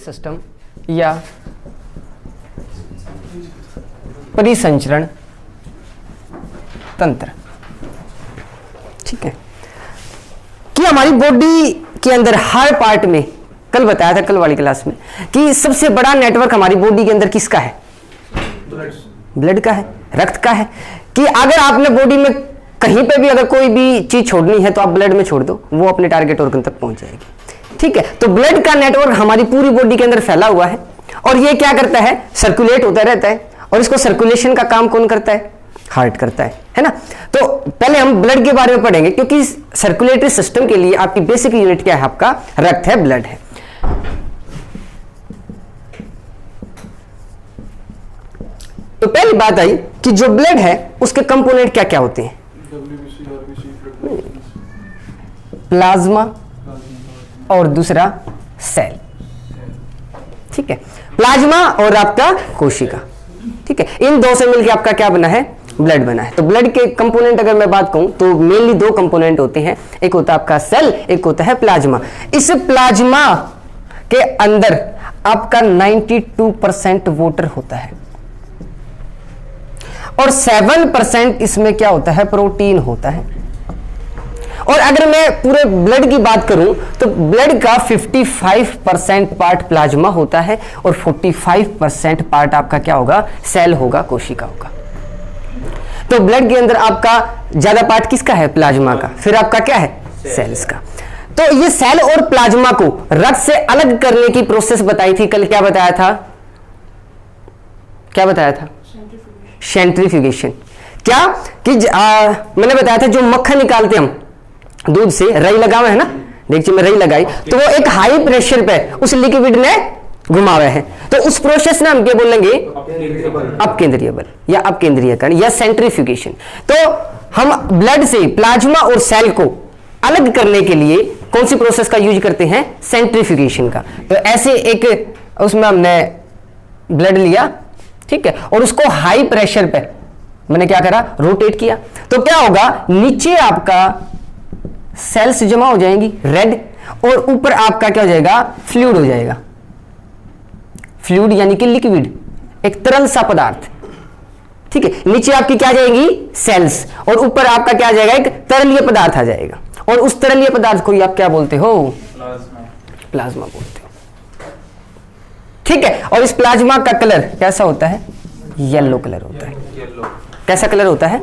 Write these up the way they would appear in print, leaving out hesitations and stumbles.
System या परिसंचरण तंत्र। ठीक है, कि हमारी बॉडी के अंदर हर पार्ट में, कल बताया था कल वाली क्लास में, कि सबसे बड़ा नेटवर्क हमारी बॉडी के अंदर किसका है? ब्लड का है, रक्त का है। कि अगर आपने बॉडी में कहीं पे भी अगर कोई भी चीज छोड़नी है तो आप ब्लड में छोड़ दो, वो अपने टारगेट ऑर्गन तक पहुंच जाएगी। ठीक है, तो ब्लड का नेटवर्क हमारी पूरी बॉडी के अंदर फैला हुआ है और ये क्या करता है? सर्कुलेट होता रहता है। और इसको सर्कुलेशन का काम कौन करता है? हार्ट करता है ना। तो पहले हम ब्लड के बारे में पढ़ेंगे, क्योंकि सर्कुलेटरी सिस्टम के लिए आपकी बेसिक यूनिट क्या है? आपका रक्त है, ब्लड है। तो पहली बात आई कि जो ब्लड है उसके कंपोनेंट क्या क्या होते हैं? प्लाज्मा और दूसरा सेल। ठीक है, प्लाज्मा और आपका कोशिका। ठीक है, इन दो से मिलकर आपका क्या बना है? ब्लड बना है। तो ब्लड के कंपोनेंट अगर मैं बात कहूं तो मेनली दो कंपोनेंट होते हैं, एक होता है आपका सेल, एक होता है प्लाज्मा। इस प्लाज्मा के अंदर आपका 92% वाटर होता है और 7% इसमें क्या होता है? प्रोटीन होता है। और अगर मैं पूरे ब्लड की बात करूं तो ब्लड का 55% पार्ट प्लाज्मा होता है और 45% पार्ट आपका क्या होगा? सेल होगा, कोशिका होगा। तो ब्लड के अंदर आपका ज्यादा पार्ट किसका है? प्लाज्मा का। फिर आपका क्या है? सेल्स का। तो ये सेल और प्लाज्मा को रक्त से अलग करने की प्रोसेस बताई थी कल। क्या बताया था? क्या बताया था? सेंट्रीफ्यूगेशन। क्या कि मैंने बताया था जो मक्खन निकालते हम दूध से, रई लगा हुआ है ना, देखिए मैं रई लगाई तो वो एक हाई प्रेशर पे उस लिक्विड ने घुमावा है, तो उस प्रोसेस ने हम क्या बोलेंगे? अपकेंद्रीय बल या अपकेंद्रीयकरण या सेंट्रीफ्यूगेशन। तो हम ब्लड से प्लाज्मा और सेल को अलग करने के लिए कौन सी प्रोसेस का यूज करते हैं? सेंट्रीफ्यूगेशन का। तो ऐसे एक उसमें हमने ब्लड लिया, ठीक है, और उसको हाई प्रेशर पे मैंने क्या करा? रोटेट किया। तो क्या होगा? नीचे आपका सेल्स जमा हो जाएंगी रेड, और ऊपर आपका क्या हो जाएगा? फ्लूइड हो जाएगा। फ्लूइड यानी कि लिक्विड, एक तरल सा पदार्थ। ठीक है, नीचे आपकी क्या जाएगी? सेल्स, और ऊपर आपका क्या आ जाएगा? एक तरलीय पदार्थ आ जाएगा। और उस तरलीय पदार्थ को आप क्या बोलते हो? प्लाज्मा बोलते हो। ठीक है, और इस प्लाज्मा का कलर कैसा होता है? येलो कलर होता है। कैसा कलर होता है?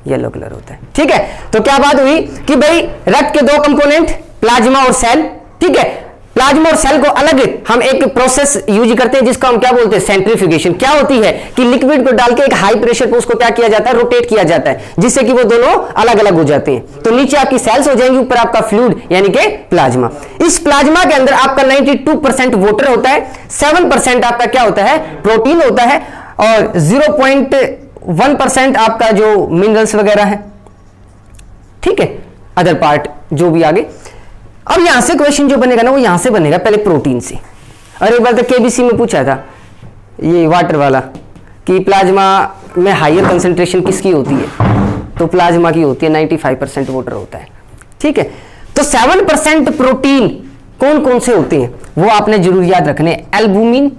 येलो कलर होता है। ठीक है, तो क्या बात हुई कि भाई रक्त के दो कंपोनेंट प्लाज्मा और सेल। ठीक है, प्लाज्मा और सेल को अलग हम एक प्रोसेस यूज करते हैं जिसको हम क्या बोलते हैं? सेंट्रीफ्यूगेशन। क्या होती है कि लिक्विड को डाल के एक हाई प्रेशर पे उसको क्या किया जाता है? रोटेट किया जाता है, जिससे कि वो दोनों अलग अलग हो जाते हैं। तो नीचे आपकी सेल्स हो जाएंगी, ऊपर आपका फ्लूइड यानी कि प्लाज्मा। इस प्लाज्मा के अंदर आपका 92% वाटर होता है, 7% आपका क्या होता है? प्रोटीन होता है, और 0.1% आपका जो मिनरल्स वगैरह है। ठीक है, अदर पार्ट जो भी आगे। अब यहां से क्वेश्चन जो बनेगा ना वो यहां से बनेगा पहले प्रोटीन से। और एक बार तो केबीसी में पूछा था ये वाटर वाला कि प्लाज्मा में हाईयर कंसंट्रेशन किसकी होती है? तो प्लाज्मा की होती है, 95% वाटर होता है। ठीक है, तो 7% प्रोटीन कौन कौन से होते हैं वो आपने जरूर याद रखने। एल्बुमिन,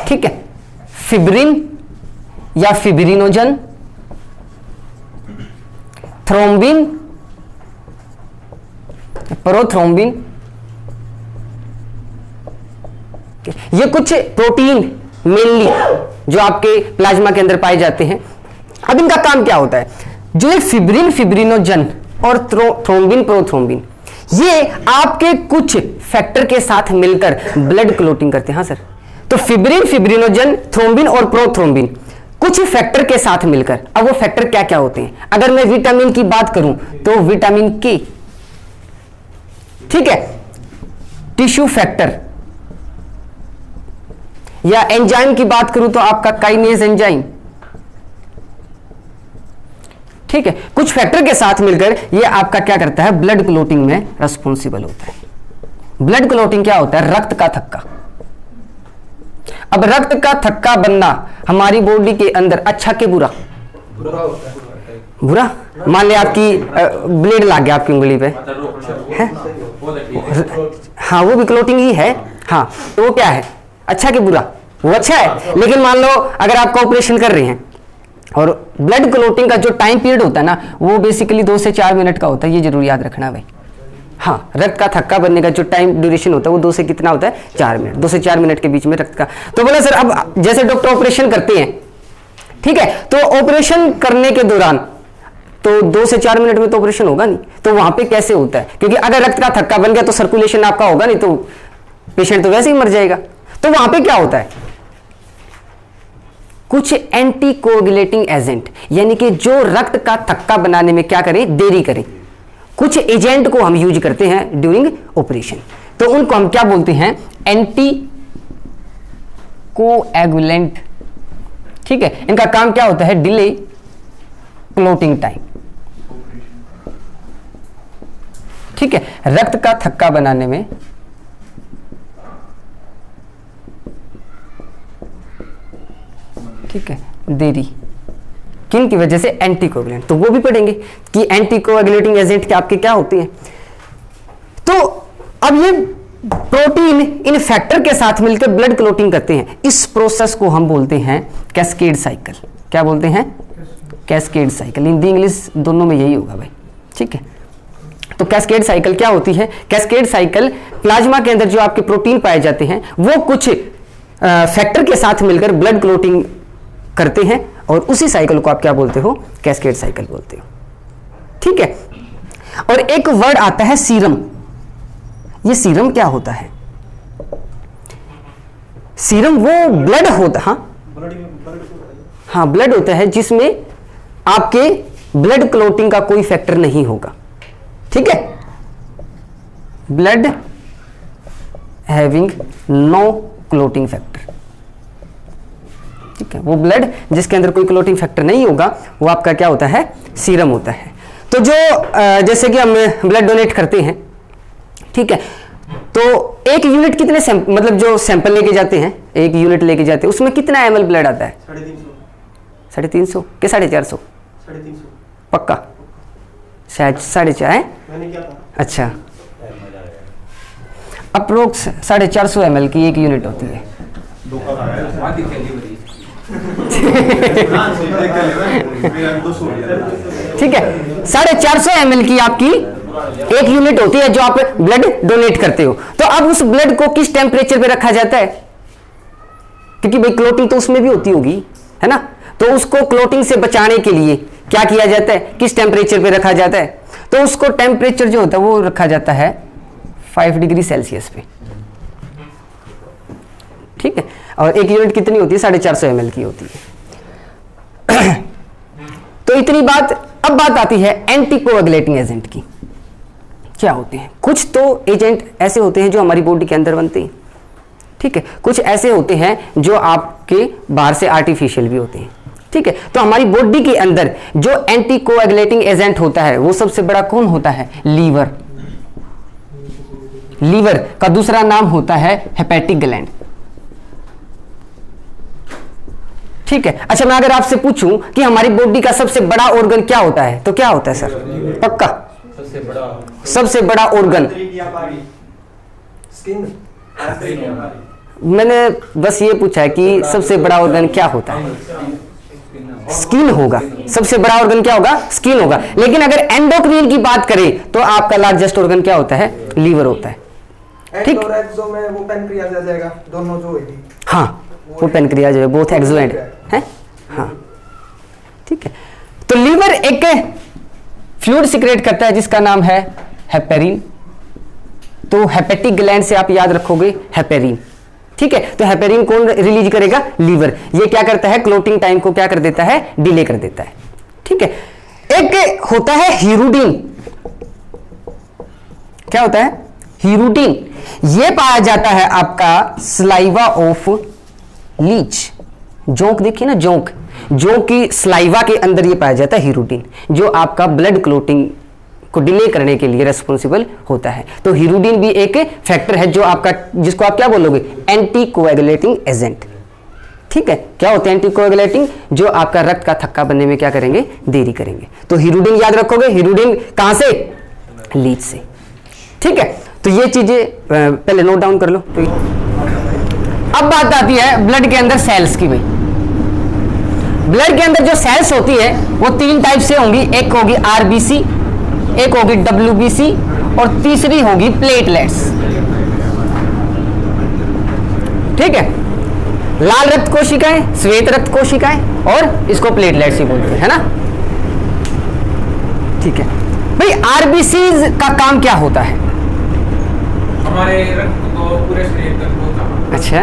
ठीक है, फिब्रिन या फिब्रिनोजन, थ्रोम्बिन, प्रोथ्रोम्बिन। ये कुछ प्रोटीन मेनली जो आपके प्लाज्मा के अंदर पाए जाते हैं। अब इनका काम क्या होता है? जो ये फिब्रिन, फिब्रिनोजन और थ्रोम्बिन, प्रोथ्रोम्बिन, ये आपके कुछ फैक्टर के साथ मिलकर ब्लड क्लोटिंग करते हैं। हाँ सर, तो फिब्रिन, फिब्रिनोजन, थ्रोम्बिन और प्रोथ्रोम्बिन कुछ फैक्टर के साथ मिलकर। अब वो फैक्टर क्या क्या होते हैं? अगर मैं विटामिन की बात करूं तो विटामिन के, ठीक है, टिश्यू फैक्टर, या एंजाइम की बात करूं तो आपका काइनेज एंजाइम। ठीक है, कुछ फैक्टर के साथ मिलकर ये आपका क्या करता है? ब्लड क्लोटिंग में रिस्पॉन्सिबल होता है। ब्लड क्लोटिंग क्या होता है? रक्त का थक्का। अब रक्त का थक्का बनना हमारी बॉडी के अंदर अच्छा के बुरा? बुरा। मान लिया आपकी ब्लेड लग गया आपकी उंगली पे, है? हाँ वो भी क्लोटिंग ही है। हाँ तो वो क्या है, अच्छा कि बुरा? वो अच्छा है। लेकिन मान लो अगर आपका ऑपरेशन कर रहे हैं और ब्लड क्लोटिंग का जो टाइम पीरियड होता है ना, वो बेसिकली 2 से 4 मिनट का होता है, ये जरूर याद रखना भाई। हाँ, रक्त का थक्का बनने का जो टाइम ड्यूरेशन होता है वो 2 से कितना होता है, 4 मिनट, 2 से 4 मिनट के बीच में रक्त का। तो बोला सर अब जैसे डॉक्टर ऑपरेशन करते हैं, ठीक है, तो ऑपरेशन करने के दौरान तो 2 से 4 मिनट में तो ऑपरेशन होगा नहीं, तो वहां पे कैसे होता है? क्योंकि अगर रक्त का थक्का बन गया तो सर्कुलेशन आपका होगा नहीं, तो पेशेंट तो वैसे ही मर जाएगा। तो वहां पे क्या होता है, कुछ एंटी कोगुलेटिंग एजेंट, यानी कि जो रक्त का थक्का बनाने में क्या करें, देरी करें, कुछ एजेंट को हम यूज करते हैं ड्यूरिंग ऑपरेशन। तो उनको हम क्या बोलते हैं, एंटी कोएगुलेंट। ठीक है, इनका काम क्या होता है, डिले क्लोटिंग टाइम। ठीक है, रक्त का थक्का बनाने में ठीक है देरी, किन की वजह से, एंटीकोगुलेंट। तो वो भी पढ़ेंगे कि एंटीकोगुलेटिंग एजेंट के आपके क्या होते हैं। तो अब ये प्रोटीन इन फैक्टर के साथ मिलकर ब्लड क्लोटिंग करते हैं। इस प्रोसेस को हम बोलते हैं कैस्केड साइकिल। क्या बोलते हैं, कैस्केड साइकिल। हिंदी इंग्लिश दोनों में यही होगा भाई। ठीक है, तो कैस्केड साइकिल क्या होती है, कैस्केड साइकिल प्लाज्मा के अंदर जो आपके प्रोटीन पाए जाते हैं वो कुछ फैक्टर के साथ मिलकर ब्लड क्लोटिंग करते हैं, और उसी साइकिल को आप क्या बोलते हो, कैस्केड साइकिल बोलते हो। ठीक है, और एक वर्ड आता है सीरम। ये सीरम क्या होता है, सीरम वो ब्लड होता, हाँ ब्लड होता है जिसमें आपके ब्लड क्लोटिंग का कोई फैक्टर नहीं होगा। ठीक है, blood having no clotting factor. ठीक है, वो ब्लड जिसके अंदर कोई क्लोटिंग फैक्टर नहीं होगा वो आपका क्या होता है, सीरम होता है। तो जो जैसे कि हम ब्लड डोनेट करते हैं, ठीक है, तो एक यूनिट कितने मतलब जो सैंपल लेके जाते हैं, एक यूनिट लेके जाते हैं, उसमें कितना ml ब्लड आता है, 350 के 450, पक्का शायद 4.5 है। अच्छा, अप्रोक्स 450 ml की एक यूनिट होती है। ठीक है, 450 ml की आपकी एक यूनिट होती है जो आप ब्लड डोनेट करते हो। तो अब उस ब्लड को किस टेम्परेचर पे रखा जाता है, क्योंकि भाई क्लोटिंग तो उसमें भी होती होगी, है ना, तो उसको क्लोटिंग से बचाने के लिए क्या किया जाता है, किस टेम्परेचर पे रखा जाता है, तो उसको टेम्परेचर जो होता है वो रखा जाता है 5 डिग्री सेल्सियस पे। ठीक है, और एक यूनिट कितनी होती है, 450 ml की होती है। तो इतनी बात। अब बात आती है एंटीकोएगुलेटिंग एजेंट की। क्या होते हैं, कुछ तो एजेंट ऐसे होते हैं जो हमारी बॉडी के अंदर बनते हैं। ठीक है, कुछ ऐसे होते हैं जो आपके बाहर से आर्टिफिशियल भी होते हैं। ठीक है, तो हमारी बॉडी के अंदर जो एंटीकोएगुलेटिंग एजेंट होता है वो सबसे बड़ा कौन होता है, लीवर। लीवर का दूसरा नाम होता है हेपेटिक ग्लैंड। ठीक है, अच्छा मैं अगर आपसे पूछूं कि हमारी बॉडी का सबसे बड़ा ऑर्गन क्या होता है, तो क्या होता है सर, पक्का सबसे बड़ा ऑर्गन, मैंने बस ये पूछा है कि सबसे बड़ा ऑर्गन क्या होता है, स्किन होगा। सबसे बड़ा ऑर्गन क्या होगा, स्किन होगा। लेकिन अगर एंडोक्रीन की बात करें तो आपका लार्जेस्ट ऑर्गन क्या होता है, लीवर होता है। ठीक, और एक्सो में वो पेनक्रियाज आ जाएगा, दोनों जो होगी। हाँ, वो पेनक्रियाज है, बोथ एक्सो एंड है। हाँ, ठीक है, तो लीवर एक फ्लूइड सिक्रेट करता है जिसका नाम है हेपेरिन। तो हेपेटिक ग्लैंड से आप याद रखोगे हेपेरिन। ठीक है, तो हेपेरिन कौन रिलीज करेगा, लीवर। ये क्या करता है, क्लोटिंग टाइम को क्या कर देता है, डिले कर देता है। ठीक है, एक होता है हीरुडिन। क्या होता है, हीरुडिन। ये पाया जाता है आपका स्लाइवा ऑफ लीच। जोंक देखिए ना, जोंक, जोंक की स्लाइवा के अंदर ये पाया जाता है हीरुडिन, जो आपका ब्लड क्लोटिंग को डिले करने के लिए रेस्पॉन्सिबल होता है। तो हीरुडिन भी एक फैक्टर है जो आपका, जिसको आप क्या बोलोगे, एंटीकोएगुलेटिंग एजेंट। ठीक है, क्या होते हैं एंटीकोएगुलेटिंग, जो आपका रक्त का थक्का बनने में क्या करेंगे, देरी करेंगे। तो हीरुडिन याद रखोगे, हीरुडिन कहां से, लीच से। ठीक है, तो ये चीजें पहले नोट डाउन कर लो। तो अब बात आती है ब्लड के अंदर सेल्स की। भाई ब्लड के अंदर जो सेल्स होती है वो 3 टाइप से होंगी, एक होगी आरबीसी, एक होगी डब्ल्यूबीसी और तीसरी होगी प्लेटलेट्स। ठीक है, लाल रक्त कोशिकाएं, श्वेत रक्त कोशिकाएं और इसको प्लेटलेट्स ही बोलते हैं, है ना। ठीक है भाई, आरबीसीज का काम क्या होता है? हमारे रक्त को पूरे शरीर तक पहुंचाना। अच्छा,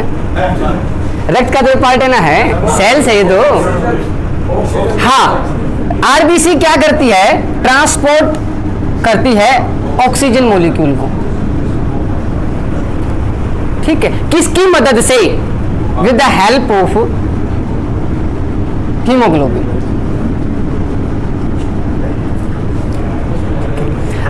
रक्त का तो पार्ट है ना, है सेल्स है ये तो। हाँ, आरबीसी क्या करती है? ट्रांसपोर्ट करती है ऑक्सीजन मॉलिक्यूल को। ठीक है, किसकी मदद से? With the help of haemoglobin.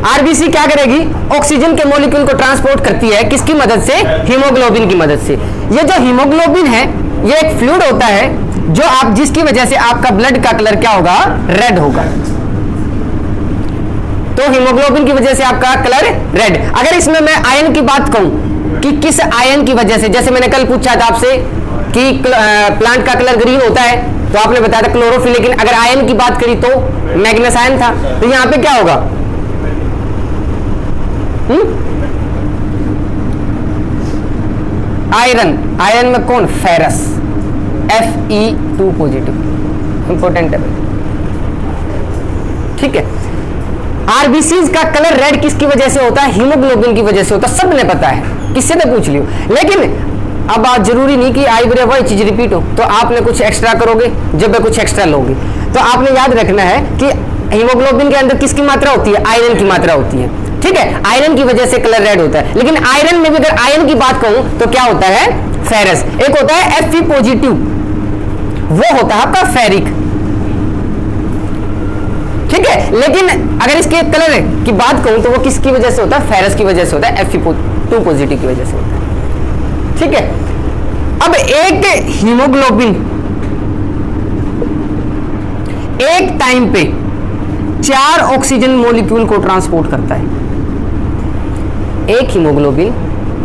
RBC क्या करेगी? ऑक्सीजन के मॉलिक्यूल को ट्रांसपोर्ट करती है, किसकी मदद से? हीमोग्लोबिन की मदद से। ये जो हीमोग्लोबिन है ये एक फ्लूइड होता है जो आप, जिसकी वजह से आपका ब्लड का कलर क्या होगा? रेड होगा। तो हीमोग्लोबिन की वजह से आपका कलर रेड। अगर इसमें मैं आयन की बात कहूं कि किस आयन की वजह से, जैसे मैंने कल पूछा था आपसे कि प्लांट का कलर ग्रीन होता है, तो आपने बताया था क्लोरोफिल। लेकिन अगर आयन की बात करी तो मैग्नेस आयन था। तो यहां पे क्या होगा? आयरन। आयरन में कौन? फेरस, Fe2 पॉजिटिव, इंपॉर्टेंट है। ठीक है, आरबीसीज का कलर रेड किसकी वजह से होता है? हीमोग्लोबिन की वजह से होता है। सबने पता है, किससे तो पूछ लियो। लेकिन अब बात जरूरी नहीं कि आई बरे वही चीज रिपीट हो, तो आपने कुछ एक्स्ट्रा करोगे जब मैं कुछ एक्स्ट्रा लोगे। तो आपने याद रखना है कि हीमोग्लोबिन के अंदर किसकी मात्रा होती है? आयरन की मात्रा होती है। ठीक है, आयरन की वजह से कलर रेड होता है। लेकिन आयरन में भी अगर आयरन की बात कहूं तो क्या होता है? फेरस। एक होता है Fe पॉजिटिव, वो होता है आपका फेरिक। ठीक है, लेकिन अगर इसके कलर की बात कहूं तो वो किसकी वजह से होता है? फेरस की वजह से होता है, Fe2 पॉजिटिव की वजह से होता है। ठीक है, अब एक हीमोग्लोबिन एक टाइम पे 4 ऑक्सीजन मॉलिक्यूल को ट्रांसपोर्ट करता है। एक हीमोग्लोबिन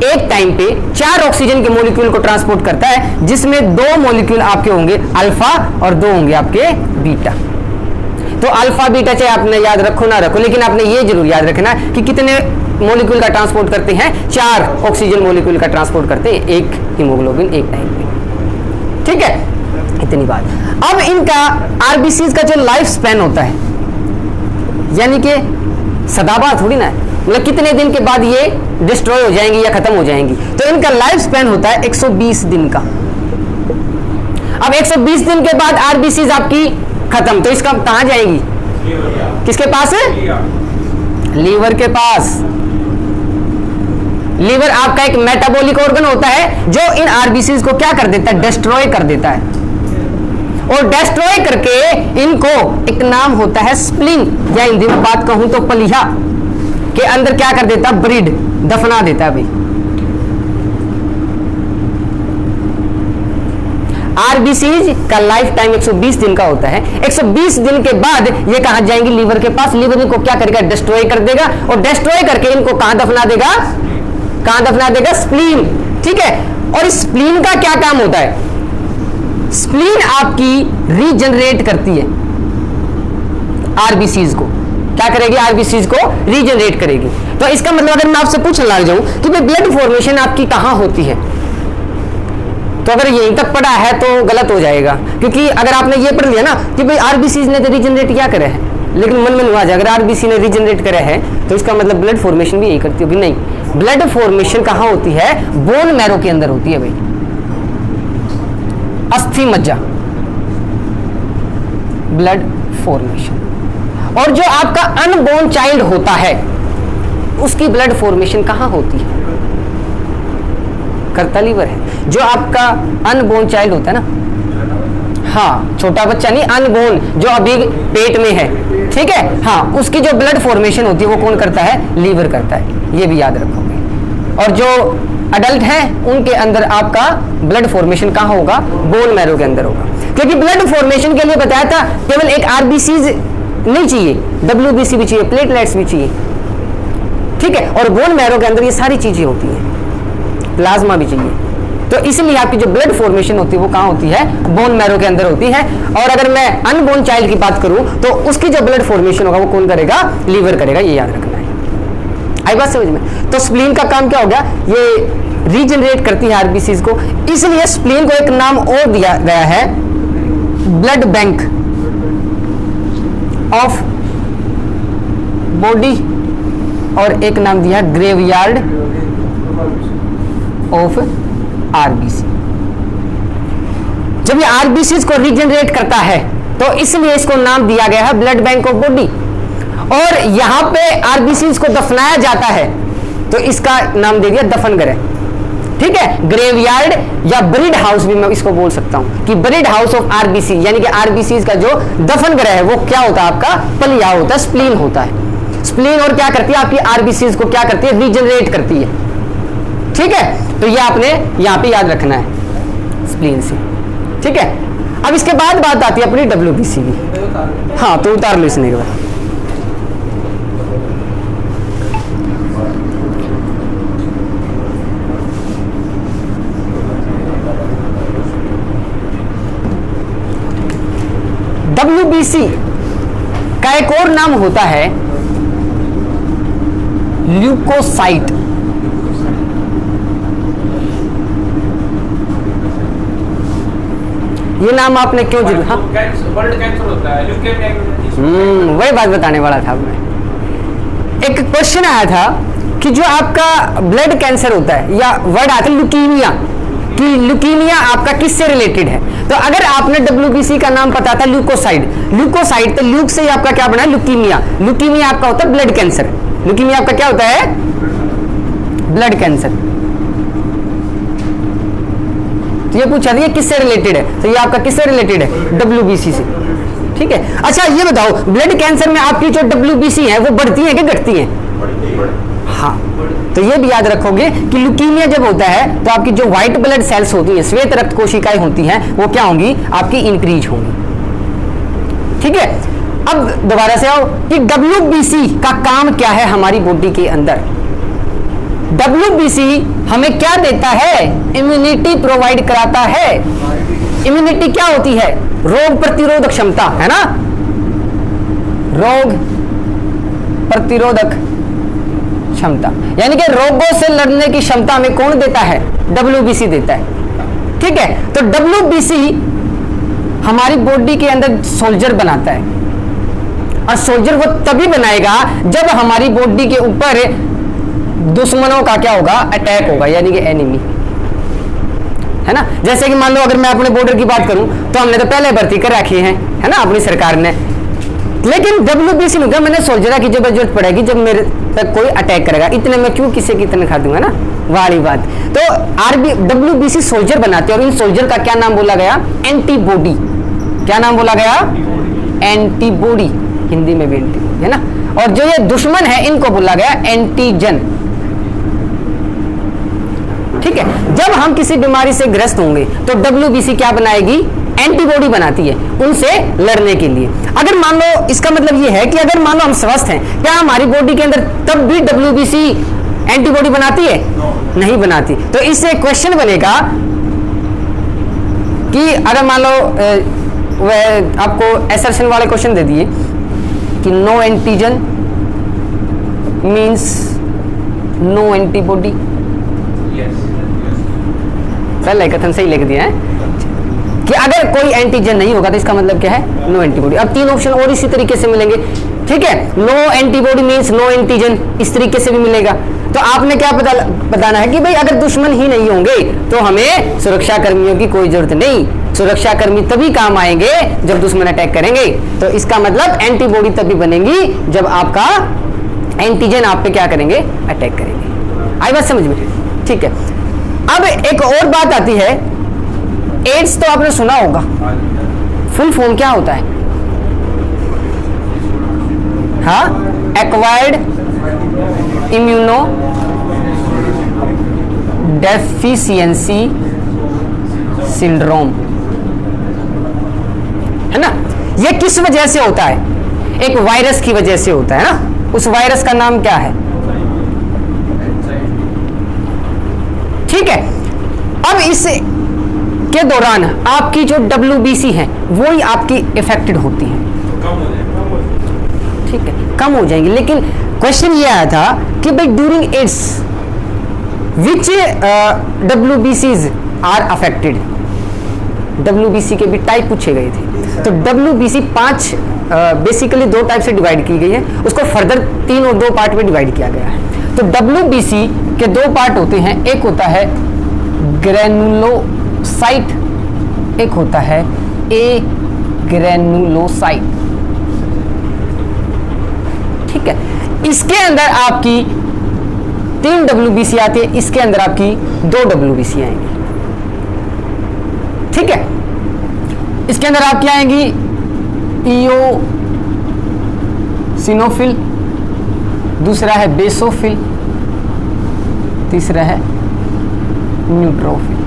एक टाइम पे 4 ऑक्सीजन के मॉलिक्यूल को ट्रांसपोर्ट करता है, जिसमें 2 मॉलिक्यूल आपके होंगे अल्फा और 2 होंगे आपके बीटा। तो अल्फा बीटा चाहे आपने याद रखो ना रखो, लेकिन आपने ये जरूर याद रखना कि कितने मॉलिक्यूल का ट्रांसपोर्ट करते हैं? 4 ऑक्सीजन मॉलिक्यूल का ट्रांसपोर्ट करते हैं एक हीमोग्लोबिन एक टाइम पे। ठीक है, इतनी बात। अब इनका आरबीसीज का जो लाइफ स्पैन होता है, यानी कि सदाबहार थोड़ी ना है, मतलब कितने दिन के बाद ये डिस्ट्रॉय हो जाएंगी या खत्म हो जाएंगी। तो इनका लाइफ स्पैन होता है 120 दिन का। अब 120 दिन के बाद आरबीसीज आपकी खत्म, तो इसका कहां जाएंगी? किसके पास है? लीवर के पास। लीवर आपका एक मेटाबॉलिक ऑर्गन होता है जो इन आरबीसीज को क्या कर देता है? डिस्ट्रॉय कर देता है। और डिस्ट्रॉय करके इनको एक नाम होता है स्प्लीन, या हिंदी में बात कहूं तो पलिया के अंदर क्या कर देता? ब्रीड, दफना देता है। भाई आरबीसीज का लाइफ टाइम 120 दिन का होता है। 120 दिन के बाद ये कहां जाएंगी? लीवर के पास। लीवर इनको क्या करेगा? डिस्ट्रॉय कर देगा, और डिस्ट्रॉय करके इनको कहां दफना देगा? कहां दफना देगा? स्प्लीन। ठीक है, और स्प्लीन का क्या काम होता है? स्प्लीन आपकी रीजनरेट करती है आरबीसीज को। क्या करेगी? आरबीसीज को रीजनरेट करेगी। तो इसका मतलब अगर मैं आपसे पूछने लग जाऊं कि भाई ब्लड फॉर्मेशन आपकी कहां होती है, तो अगर यहीं तक पढ़ा है तो गलत हो जाएगा, क्योंकि अगर आपने ये पढ़ लिया ना कि भाई आरबीसीज ने तो रीजनरेट क्या करे है, लेकिन मन में नहीं आ जाए अगर आरबीसी ने रीजनरेट करे है तो इसका मतलब ब्लड फॉर्मेशन भी यही करती होगी। नहीं, ब्लड फॉर्मेशन कहां होती है? बोन मैरो के अंदर होती है भाई, अस्थि मज्जा, ब्लड फॉर्मेशन। और जो आपका अनबोर्न चाइल्ड होता है उसकी ब्लड फॉर्मेशन कहां होती है? करता लीवर है। जो आपका अनबोर्न चाइल्ड होता है ना, हाँ छोटा बच्चा नहीं, अनबोर्न जो अभी पेट में है, ठीक है, हाँ उसकी जो ब्लड फॉर्मेशन होती है वो कौन करता है? लीवर करता है। ये भी याद रखोगे। और जो अडल्ट है उनके अंदर आपका ब्लड फॉर्मेशन कहां होगा? बोन मैरो के अंदर होगा। क्योंकि ब्लड फॉर्मेशन के लिए बताया था केवल एक आरबीसीज नहीं चाहिए, डब्ल्यूबीसी भी चाहिए, प्लेटलेट्स भी चाहिए। ठीक है, और बोन मैरो के अंदर ये सारी चीजें होती हैं, प्लाज्मा भी चाहिए। तो इसलिए आपकी जो ब्लड फॉर्मेशन होती है वो कहाँ होती है, बोन मैरो के अंदर होती है। और अगर मैं अनबोर्न चाइल्ड की बात करूं तो उसकी जो ब्लड फॉर्मेशन होगा वो कौन करेगा, लीवर करेगा, ये याद रखना है। आई बात समझ में। तो स्प्लीन का काम क्या हो गया, ये रीजनरेट करती है आरबीसीज को, इसलिए स्प्लीन को एक नाम और दिया गया है, ब्लड बैंक ऑफ बॉडी, और एक नाम दिया ग्रेवयार्ड ऑफ आरबीसी। जब ये आरबीसी को रीजनरेट करता है तो इसलिए इसको नाम दिया गया है ब्लड बैंक ऑफ बॉडी। और यहां पे आरबीसी को दफनाया जाता है तो इसका नाम दे दिया दफन गृह, ठीक है, ग्रेवयार्ड या ब्रिड हाउस भी मैं इसको बोल सकता हूं कि ब्रिड हाउस ऑफ आरबीसी, यानी कि आरबीसी का जो दफन गृह है वो क्या होता है, आपका पलिया होता है, स्प्लीन होता है। स्प्लीन और क्या करती है, आपकी आरबीसी को क्या करती है, रीजनरेट करती है, ठीक है। तो ये आपने यहां पे याद रखना है स्प्लीन से, ठीक है। अब इसके बाद बात आती है अपनी डब्ल्यूबीसी की। हाँ तो उतार लो इसने के बाद। डब्ल्यूबीसी का एक और नाम होता है ल्यूकोसाइट। ये नाम आपने क्यों जुड़ा, हाँ ब्लड कैंसर होता है, ल्यूकेमिया। वही बात बताने वाला था मैं। एक क्वेश्चन आया था कि जो आपका ब्लड कैंसर होता है, या वर्ड आता है ल्यूकीमिया, कि ल्यूकीमिया आपका किससे रिलेटेड है। तो अगर आपने डब्ल्यूबीसी का नाम पता था ल्यूकोसाइड, ल्यूकोसाइड तो ल्यूक से आपका क्या बना, ल्यूकीमिया। ल्यूकीमिया आपका होता है ब्लड कैंसर, ल्यूकीमिया आपका क्या होता है, ब्लड कैंसर। तो ये पूछा था किससे रिलेटेड है, तो ये आपका किससे रिलेटेड है, डब्ल्यूबीसी से, ठीक है। अच्छा ये बताओ, ब्लड कैंसर में आपकी जो डब्ल्यूबीसी है वो बढ़ती है कि घटती है, हाँ। तो ये भी याद रखोगे कि ल्यूकीमिया जब होता है तो आपकी जो व्हाइट ब्लड सेल्स होती हैं, श्वेत रक्त कोशिकाएं होती हैं, वो क्या होंगी, आपकी इंक्रीज होंगी, ठीक है। अब दोबारा से आओ कि डब्ल्यूबीसी का काम क्या है हमारी बॉडी के अंदर। डब्ल्यूबीसी हमें क्या देता है, इम्यूनिटी प्रोवाइड कराता है। इम्यूनिटी क्या होती है, रोग प्रतिरोधक क्षमता, है ना, रोग प्रतिरोधक क्षमता, यानी कि रोगों से लड़ने की क्षमता हमें कौन देता है, डब्ल्यूबीसी देता है, ठीक है। तो डब्ल्यूबीसी हमारी बॉडी के अंदर सोल्जर बनाता है, और सोल्जर वो तभी बनाएगा जब हमारी बॉडी के ऊपर दुश्मनों का क्या होगा, अटैक होगा, यानी कि एनिमी, है ना। जैसे कि मान लो अगर मैं अपने बॉर्डर की बात करूं तो हमने तो पहले भर्ती कर रखी है ना अपनी सरकार ने, लेकिन डब्ल्यूबीसी में मैंने सोल्जर की जरूरत पड़ेगी जब मेरे तक कोई अटैक करेगा, इतने में क्यों किसी की इतने खा दूंगा ना, वाली बात। तो डब्ल्यूबीसी सोल्जर बनाते हैं, और इन सोल्जर का क्या नाम बोला गया, एंटीबॉडी। क्या नाम बोला गया, एंटीबॉडी, हिंदी में भी एंटीबॉडी, है ना। और जो ये दुश्मन है इनको बोला गया एंटीजन, ठीक है। जब हम किसी बीमारी से ग्रस्त होंगे तो डब्ल्यूबीसी क्या बनाएगी, एंटीबॉडी बनाती है उनसे लड़ने के लिए। अगर मान लो, इसका मतलब ये है कि अगर मान लो हम स्वस्थ हैं, क्या हमारी बॉडी के अंदर तब भी डब्ल्यूबीसी एंटीबॉडी बनाती है, नहीं बनाती। तो इससे क्वेश्चन बनेगा कि अगर मान लो वह आपको एसर्शन वाले क्वेश्चन दे दिए कि no antigen means no antibody, पहले कथन सही लिख दिया है कि अगर कोई एंटीजन नहीं होगा तो इसका मतलब क्या है, नो एंटीबॉडी। अब तीन ऑप्शन और इसी तरीके से मिलेंगे, ठीक है। No antibody means no antigen, इस तरीके से भी मिलेगा। तो आपने क्या बताना है कि भाई अगर दुश्मन ही नहीं होंगे तो हमें सुरक्षा कर्मियों की कोई जरूरत नहीं, सुरक्षा कर्मी तभी काम आएंगे जब दुश्मन अटैक करेंगे। तो इसका मतलब एंटीबॉडी तभी बनेंगी जब आपका एंटीजन आप पे क्या करेंगे, अटैक करेंगे। आई बात समझ में, ठीक है। अब एक और बात आती है, एड्स तो आपने सुना होगा, फुल फॉर्म क्या होता है, हाँ, एक्वायर्ड इम्यूनो डेफिशिएंसी सिंड्रोम, है ना। ये किस वजह से होता है, एक वायरस की वजह से होता है ना। उस वायरस का नाम क्या है, ठीक है, अब इस के दौरान आपकी जो WBC है वो ही आपकी इफेक्टेड होती है, कम हो जाए। ठीक है, कम हो जाएंगी। लेकिन क्वेश्चन ये आया था कि भाई during AIDS which WBCs are affected, WBC के भी टाइप पूछे गए थे। तो WBC 5 बेसिकली 2 टाइप से डिवाइड की गई है, उसको फर्दर 3 और 2 पार्ट में डिवाइड किया गया है। तो WBC के 2 पार्ट होते हैं, एक होता है ग्रेनुलोसाइट, एक होता है ए ग्रेनुलोसाइट। ठीक है, इसके अंदर आपकी 3 WBC आती है, इसके अंदर आपकी 2 WBC आएंगी। ठीक है, इसके अंदर आपकी आएंगी इओसिनोफिल, दूसरा है बेसोफिल, तीसरा है न्यूट्रोफिल।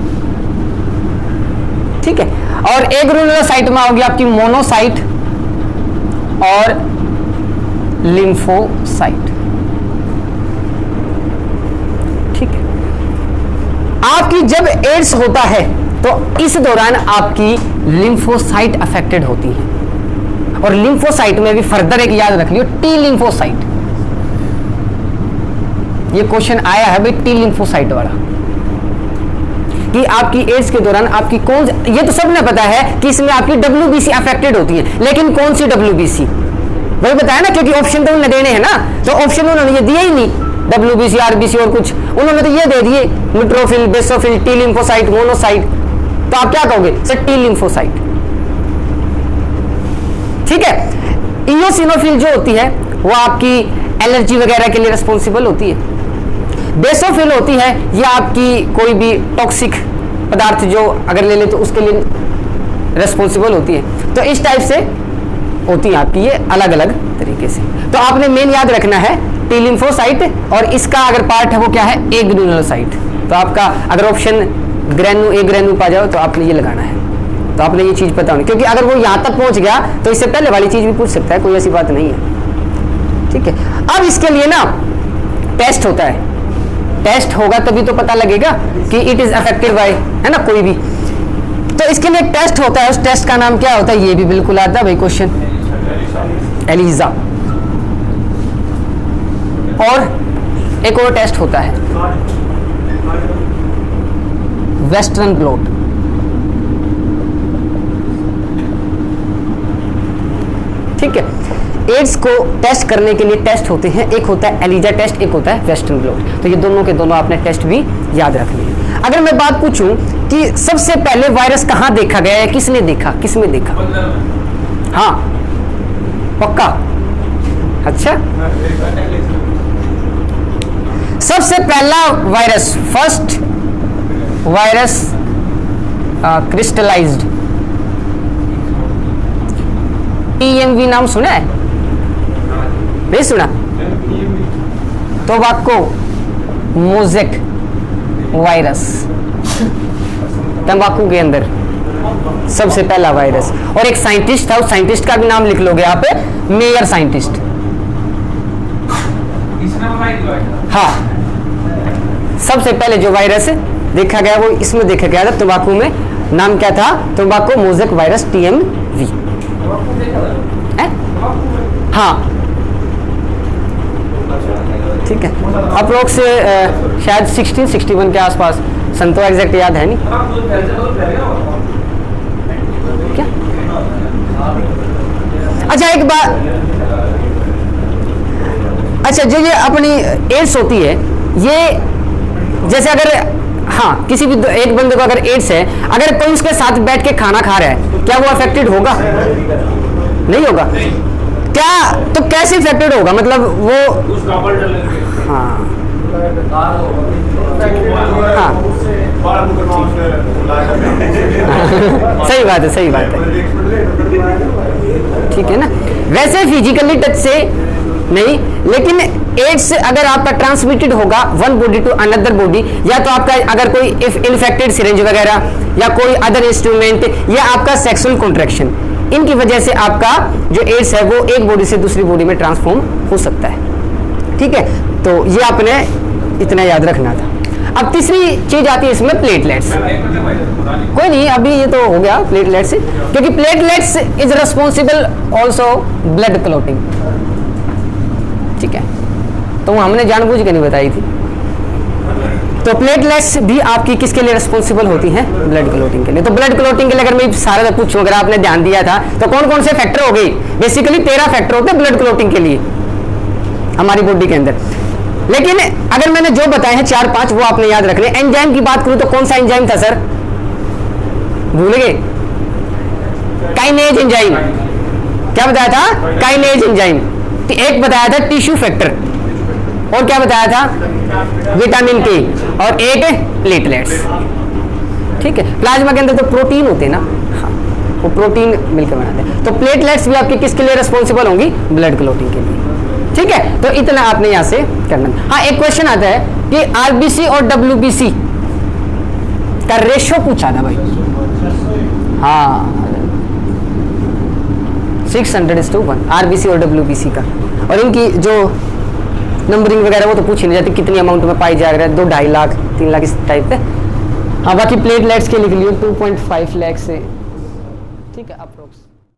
ठीक है, और एक ग्रेनुलोसाइट में होगी आपकी मोनोसाइट और लिम्फोसाइट। ठीक है, आपकी जब एड्स होता है तो इस दौरान आपकी लिम्फोसाइट अफेक्टेड होती है, और लिम्फोसाइट में भी फर्दर एक याद रख लियो, टी लिम्फोसाइट। ये क्वेश्चन आया है भाई टी लिम्फोसाइट वाला, कि आपकी एड्स के दौरान आपकी कौन, ये तो सबने पता है कि इसमें आपकी WBC अफेक्टेड होती है, लेकिन कौन सी WBC वही बताया ना, क्योंकि ऑप्शन तो उन्होंने देने हैं ना, तो ऑप्शन उन्होंने ये दिए ही नहीं, WBC RBC और कुछ, उन्होंने तो ये दे दिए neutrophil, basophil, T lymphocyte, monocyte. तो आप क्या कहोगे सर? T lymphocyte. ठीक है, इओसिनोफिल जो होती है वो आपकी एलर्जी वगैरह के लिए रिस्पॉन्सिबल होती है। बेसोफिल होती है ये आपकी कोई भी टॉक्सिक पदार्थ जो अगर ले ले तो उसके लिए रिस्पॉन्सिबल होती है। तो इस टाइप से होती है आपकी ये अलग अलग तरीके से। तो आपने मेन याद रखना है टी लिम्फोसाइट, और इसका अगर पार्ट है वो क्या है? ए ग्रेनुलोसाइट। तो आपका अगर ऑप्शन ए ग्रेनु पा जाओ तो आपने ये लगाना है। तो आपने ये चीज पता होनी, क्योंकि अगर वो यहां तक पहुंच गया तो इससे पहले वाली चीज भी पूछ सकता है, कोई ऐसी बात नहीं है। ठीक है, अब इसके लिए ना टेस्ट होता है, टेस्ट होगा तभी तो पता लगेगा कि इट इज अफेक्टेड बाय, है ना, कोई भी। तो इसके लिए एक टेस्ट होता है, उस टेस्ट का नाम क्या होता है? ये भी बिल्कुल आता है भाई क्वेश्चन, एलिजा। और एक और टेस्ट होता है वेस्टर्न ब्लॉट। ठीक है, एड्स को टेस्ट करने के लिए टेस्ट होते हैं, एक होता है एलिजा टेस्ट, एक होता है वेस्टर्न ब्लॉट। तो ये दोनों के दोनों आपने टेस्ट भी याद रखने हैं। अगर मैं बात पूछूं कि सबसे पहले वायरस कहां देखा गया है, किसने देखा, किसमें देखा? हाँ पक्का? अच्छा, सबसे पहला virus, first virus crystallised, TMV नाम सुना है? नहीं सुना? टोबैको मोज़ेक वायरस, तंबाकू के अंदर सबसे पहला वायरस। और एक साइंटिस्ट था, उस साइंटिस्ट का भी नाम लिख लोगे आप, मेयर साइंटिस्ट। हाँ, सबसे पहले जो वायरस देखा गया वो इसमें देखा गया था, तंबाकू में। नाम क्या था? Tobacco mosaic virus, TMV। हाँ ठीक है, अप्रोक्स शायद 1661 के आसपास, सन तो एग्जैक्ट याद है नहीं। क्या? अच्छा एक बात, अच्छा जो ये अपनी एड्स होती है, ये जैसे अगर हाँ किसी भी एक बंदे को अगर एड्स है, अगर कोई उसके साथ बैठ के खाना खा रहा है, क्या वो अफेक्टेड होगा? नहीं होगा। क्या तो कैसे इफेक्टेड होगा? मतलब वो हाँ हाँ सही बात है, सही बात है, ठीक है ना। वैसे फिजिकली टच से नहीं, लेकिन एड्स अगर आपका ट्रांसमिटेड होगा one body to another body, या तो आपका अगर कोई इन्फेक्टेड सिरिंज वगैरह या कोई अदर इंस्ट्रूमेंट या आपका सेक्सुअल कॉन्ट्रैक्शन, इनकी वजह से आपका जो एड्स है वो एक बॉडी से दूसरी बॉडी में ट्रांसफॉर्म हो सकता है। ठीक है, तो ये आपने इतना याद रखना था। अब तीसरी चीज आती है इसमें प्लेटलेट्स। कोई नहीं, अभी ये तो हो गया प्लेटलेट्स, क्योंकि platelets is responsible also blood clotting. ठीक है, तो वो हमने जानबूझ के नहीं बताई थी। तो प्लेटलेट्स भी आपकी किसके लिए रिस्पॉन्सिबल होती हैं? ब्लड क्लॉटिंग के लिए। तो ब्लड क्लॉटिंग के लिए अगर मैं सारा पूछूं, अगर आपने ध्यान दिया था, तो कौन कौन से फैक्टर हो गई? बेसिकली 13 फैक्टर होते हैं ब्लड क्लॉटिंग के लिए हमारी बॉडी के अंदर। लेकिन अगर मैंने जो बताए हैं 4-5 वो आपने याद रखने। एंजाइम की बात करूं तो कौन सा एंजाइम था सर? भूल गए? Kinase enzyme. क्या बताया था? Kinase enzyme. एक बताया था टिश्यू फैक्टर, और क्या बताया था? विटामिन के, और एक प्लेटलेट्स। ठीक है, प्लाज्मा के अंदर तो प्रोटीन होते हैं ना, हाँ, वो प्रोटीन मिलकर बनाते हैं। तो प्लेटलेट्स भी आपके किसके लिए रिस्पॉन्सिबल होंगी? ब्लड क्लॉटिंग के लिए। ठीक है, तो इतना आपने यहां से करना। हाँ, एक क्वेश्चन आता है कि आरबीसी और डब्ल्यूबीसी का रेशो पूछा था भाई। हाँ, 600:1 आरबीसी और डब्ल्यूबीसी का, और इनकी जो नंबरिंग वगैरह वो तो पूछी नहीं जाती, कितनी अमाउंट में पाई जा रहा है, 2-2.5 लाख 3 लाख इस टाइप पे। हाँ, बाकी प्लेटलेट्स के लिख लियो 2.5 लाख से। ठीक है, अब